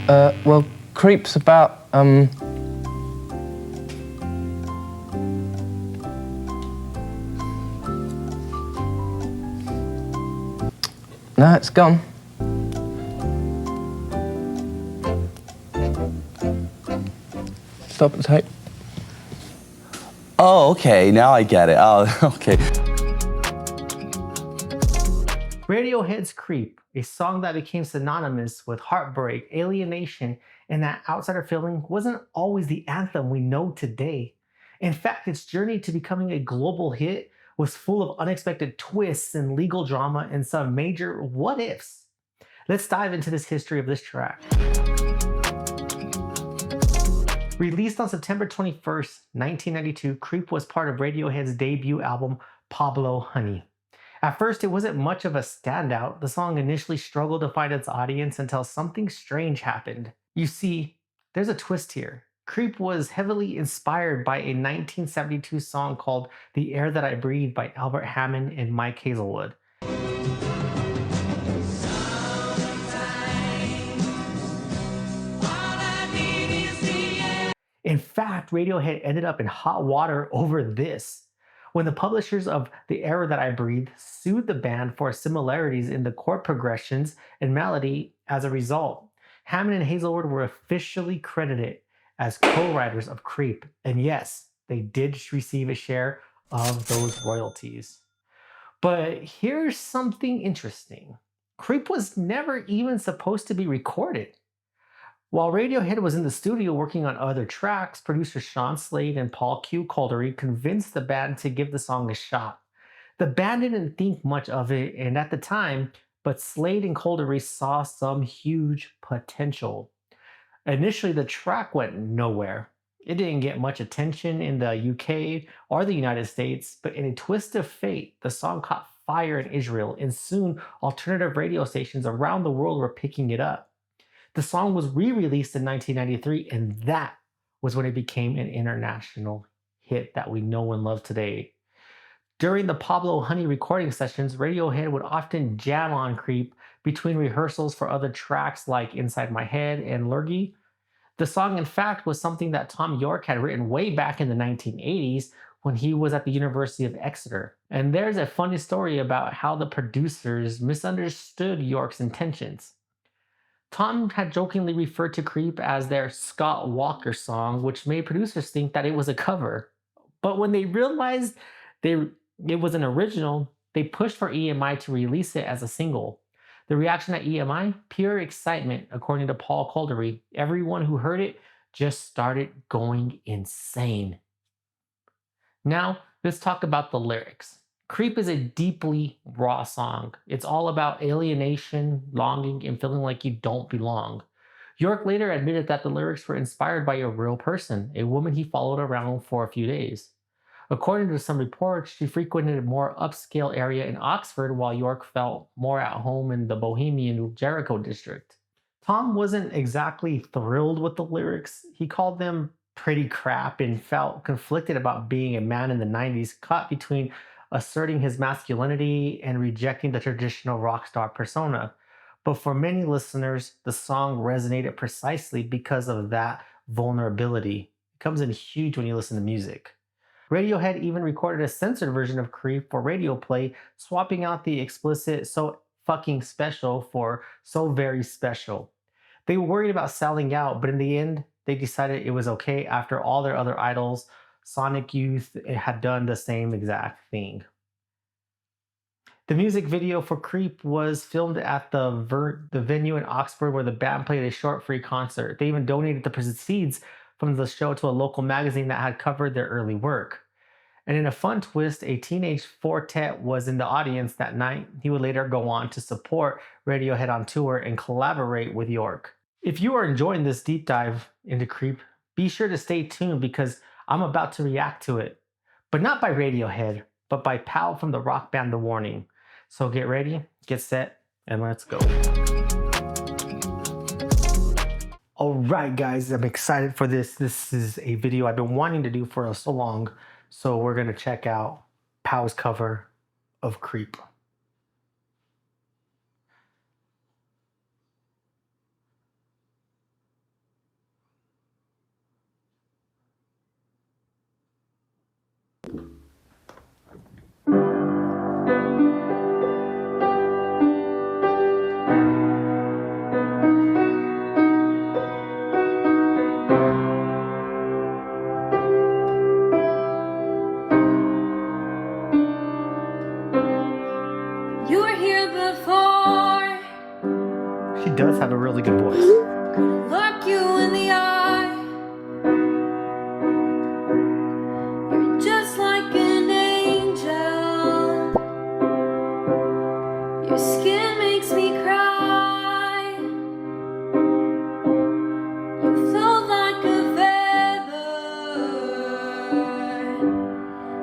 Well, Creep's about, No, it's gone. Stop the tape. Oh, okay, now I get it. Oh, okay. Radiohead's Creep, a song that became synonymous with heartbreak, alienation, and that outsider feeling, wasn't always the anthem we know today. In fact, its journey to becoming a global hit was full of unexpected twists and legal drama and some major what ifs. Let's dive into this history of this track. Released on September 21st, 1992, Creep was part of Radiohead's debut album, Pablo Honey. At first, it wasn't much of a standout. The song initially struggled to find its audience until something strange happened. You see, there's a twist here. Creep was heavily inspired by a 1972 song called The Air That I Breathe by Albert Hammond and Mike Hazelwood. In fact, Radiohead ended up in hot water over this, when the publishers of The Air That I Breathe sued the band for similarities in the chord progressions and melody. As a result, Hammond and Hazelwood were officially credited as co-writers of Creep, and yes, they did receive a share of those royalties. But here's something interesting. Creep was never even supposed to be recorded. While Radiohead was in the studio working on other tracks, producers Sean Slade and Paul Q. Coldery convinced the band to give the song a shot. The band didn't think much of it and at the time, but Slade and Coldery saw some huge potential. Initially, the track went nowhere. It didn't get much attention in the UK or the United States, but in a twist of fate, the song caught fire in Israel, and soon alternative radio stations around the world were picking it up. The song was re-released in 1993, and that was when it became an international hit that we know and love today. During the Pablo Honey recording sessions, Radiohead would often jam on Creep between rehearsals for other tracks like Inside My Head and Lurgy. The song, in fact, was something that Tom York had written way back in the 1980s when he was at the University of Exeter. And there's a funny story about how the producers misunderstood York's intentions. Tom had jokingly referred to Creep as their Scott Walker song, which made producers think that it was a cover. But when they realized it was an original, they pushed for EMI to release it as a single. The reaction at EMI? Pure excitement, according to Paul Coldery. Everyone who heard it just started going insane. Now, let's talk about the lyrics. Creep is a deeply raw song. It's all about alienation, longing, and feeling like you don't belong. York later admitted that the lyrics were inspired by a real person, a woman he followed around for a few days. According to some reports, she frequented a more upscale area in Oxford while York felt more at home in the Bohemian Jericho district. Tom wasn't exactly thrilled with the lyrics. He called them pretty crap and felt conflicted about being a man in the 90s caught between asserting his masculinity and rejecting the traditional rock star persona. But for many listeners, the song resonated precisely because of that vulnerability. It comes in huge when you listen to music. Radiohead even recorded a censored version of Creep for radio play, swapping out the explicit "so fucking special" for "so very special." They were worried about selling out, but in the end, they decided it was okay after all their other idols, Sonic Youth, had done the same exact thing. The music video for Creep was filmed at the venue in Oxford where the band played a short free concert. They even donated the proceeds from the show to a local magazine that had covered their early work. And in a fun twist, a teenage quartet was in the audience that night. He would later go on to support Radiohead on tour and collaborate with York. If you are enjoying this deep dive into Creep, be sure to stay tuned because I'm about to react to it. But not by Radiohead, but by Pal from the rock band The Warning. So get ready, get set, and let's go. Alright guys, I'm excited for this. This is a video I've been wanting to do for so long. So we're going to check out Pal's cover of Creep. have a really good voice. Look you in the eye. You're just like an angel. Your skin makes me cry. You float like a feather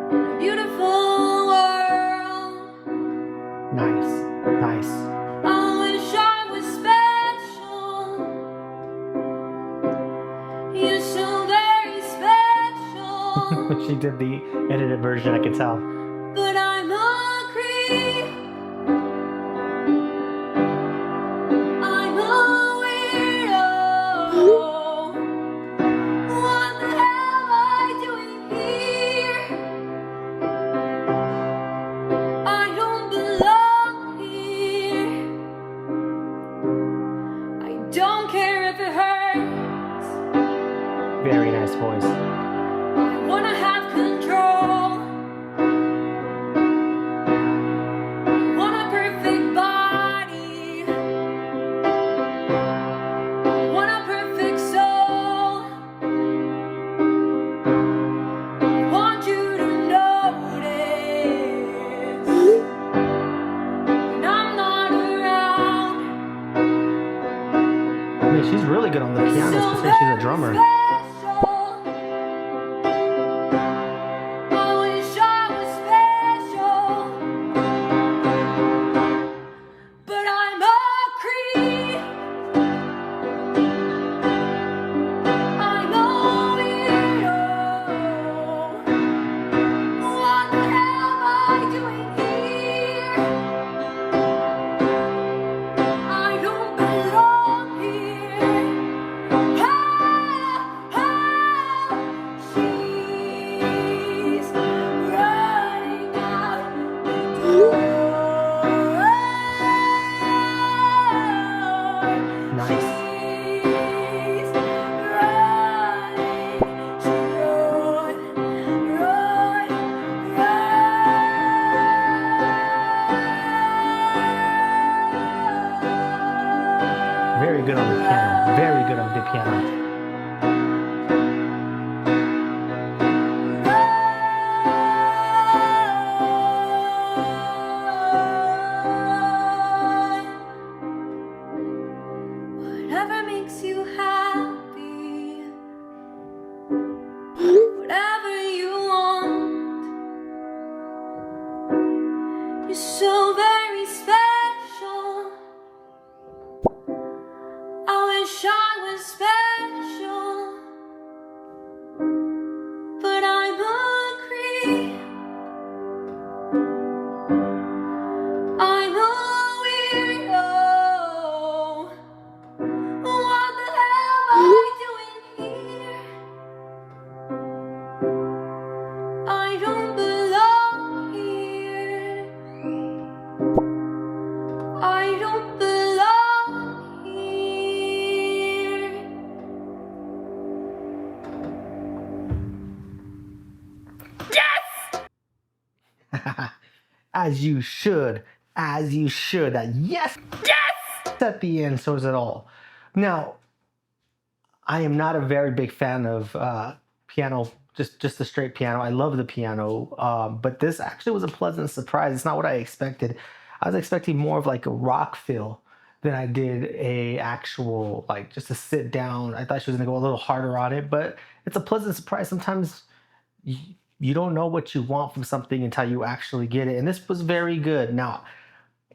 in a beautiful world. Nice. I wish I was special. You're so very special. She did the edited version, I could tell. But I'm a creep. I'm a weirdo. What the hell am I doing here? I don't belong here. I don't care if it hurts. Very nice voice. I wanna have control. I want a perfect body. I want a perfect soul. I want you to notice when I'm not around. I mean, she's really good on the piano, especially she's a drummer. Very good on the piano. Very good on the piano. Whatever makes you happy, whatever you want. You're so very special. I wish I was special, but I'm a creep. I'm a weirdo. What the hell am I doing here? I don't belong here. I don't belong here. As you should. As you should. Yes! Yes! At the end, so is it all. Now, I am not a very big fan of piano, just the straight piano. I love the piano, but this actually was a pleasant surprise. It's not what I expected. I was expecting more of like a rock feel than I did a actual, like just a sit down. I thought she was gonna go a little harder on it, but it's a pleasant surprise. Sometimes you don't know what you want from something until you actually get it. And this was very good. Now,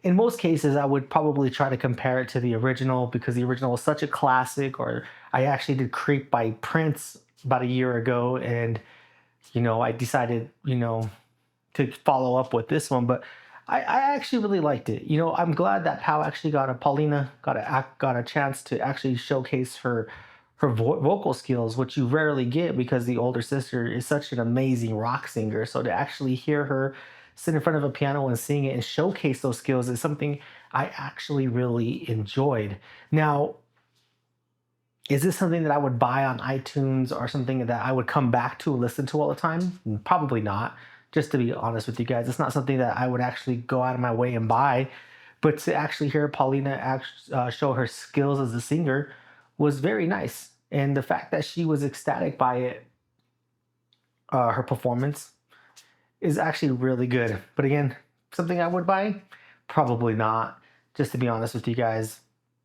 in most cases, I would probably try to compare it to the original because the original was such a classic, or I actually did Creep by Prince about a year ago. And, I decided, to follow up with this one, but I actually really liked it. I'm glad that Paulina got a chance to actually showcase her vocal skills, which you rarely get because the older sister is such an amazing rock singer. So to actually hear her sit in front of a piano and sing it and showcase those skills is something I actually really enjoyed. Now, is this something that I would buy on iTunes or something that I would come back to and listen to all the time? Probably not. Just to be honest with you guys, it's not something that I would actually go out of my way and buy. But to actually hear Paulina show her skills as a singer was very nice. And the fact that she was ecstatic by it, her performance, is actually really good. But again, something I would buy? Probably not. Just to be honest with you guys,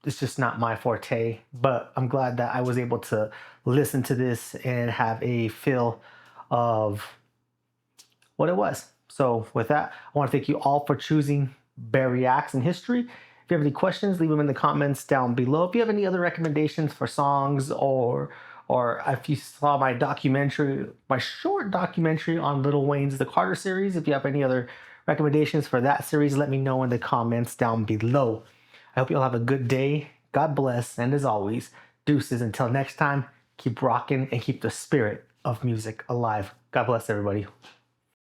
it's just not my forte. But I'm glad that I was able to listen to this and have a feel of what it was. So with that, I want to thank you all for choosing Barry Acts in History. If you have any questions, leave them in the comments down below. If you have any other recommendations for songs, or if you saw my documentary, my short documentary on Lil Wayne's The Carter series, if you have any other recommendations for that series, let me know in the comments down below. I hope you all have a good day. God bless, and as always, deuces until next time. Keep rocking and keep the spirit of music alive. God bless everybody.